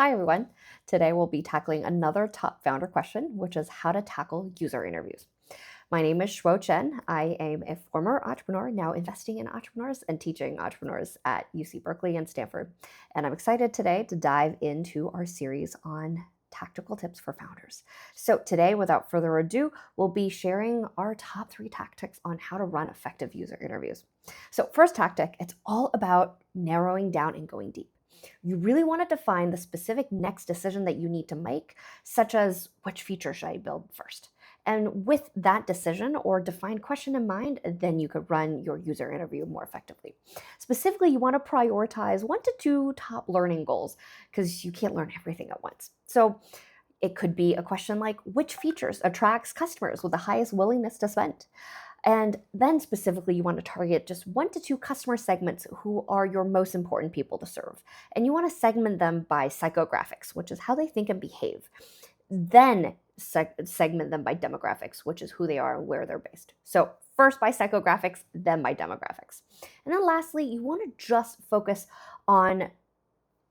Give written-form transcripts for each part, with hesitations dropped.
Hi, everyone. Today we'll be tackling another top founder question, which is how to tackle user interviews. My name is Shuo Chen. I am a former entrepreneur, now investing in entrepreneurs and teaching entrepreneurs at UC Berkeley and Stanford. And I'm excited today to dive into our series on tactical tips for founders. So, today, without further ado, we'll be sharing our top 3 tactics on how to run effective user interviews. So, first tactic, it's all about narrowing down and going deep. You really want to define the specific next decision that you need to make, such as which feature should I build first? And with that decision or defined question in mind, then you could run your user interview more effectively. Specifically, you want to prioritize 1 to 2 top learning goals because you can't learn everything at once. So it could be a question like which features attracts customers with the highest willingness to spend? And then specifically, you want to target just 1 to 2 customer segments who are your most important people to serve. And you want to segment them by psychographics, which is how they think and behave. Then segment them by demographics, which is who they are and where they're based. So first by psychographics, then by demographics. And then lastly, you want to just focus on,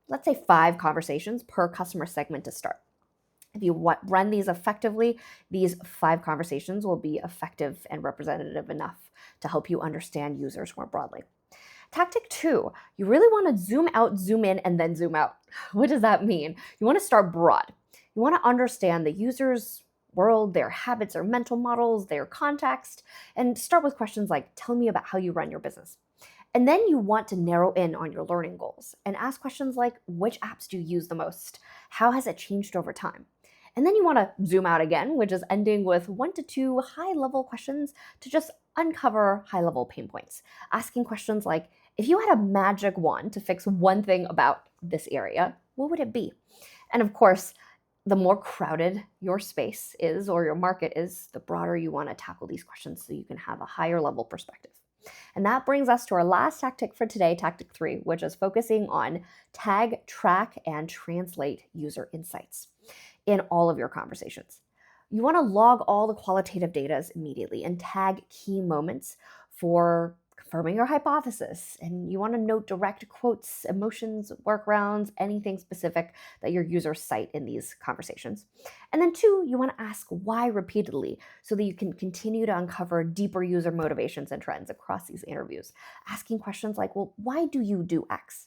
let's say, 5 conversations per customer segment to start. If you run these effectively, these 5 conversations will be effective and representative enough to help you understand users more broadly. Tactic 2, you really want to zoom out, zoom in, and then zoom out. What does that mean? You want to start broad. You want to understand the user's world, their habits or mental models, their context, and start with questions like, tell me about how you run your business. And then you want to narrow in on your learning goals and ask questions like, which apps do you use the most? How has it changed over time? And then you want to zoom out again, which is ending with 1 to 2 high-level questions to just uncover high-level pain points. Asking questions like, if you had a magic wand to fix one thing about this area, what would it be? And of course, the more crowded your space is or your market is, the broader you want to tackle these questions so you can have a higher level perspective. And that brings us to our last tactic for today, tactic 3, which is focusing on tag, track, and translate user insights in all of your conversations. You want to log all the qualitative data immediately and tag key moments for confirming your hypothesis. And you want to note direct quotes, emotions, workarounds, anything specific that your users cite in these conversations. And then 2, you want to ask why repeatedly so that you can continue to uncover deeper user motivations and trends across these interviews. Asking questions like, well, why do you do X?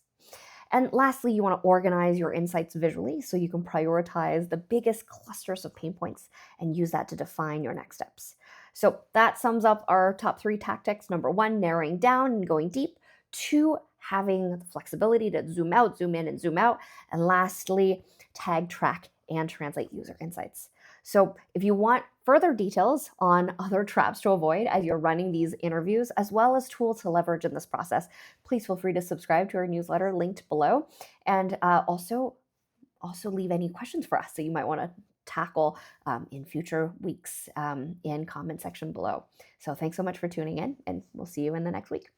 And lastly, you want to organize your insights visually so you can prioritize the biggest clusters of pain points and use that to define your next steps. So that sums up our top 3 tactics. Number 1, narrowing down and going deep. 2, having the flexibility to zoom out, zoom in, and zoom out. And lastly, tag, track, and translate user insights. So if you want further details on other traps to avoid as you're running these interviews, as well as tools to leverage in this process, please feel free to subscribe to our newsletter linked below. And also leave any questions for us that you might want to tackle in future weeks in comment section below. So thanks so much for tuning in, and we'll see you in the next week.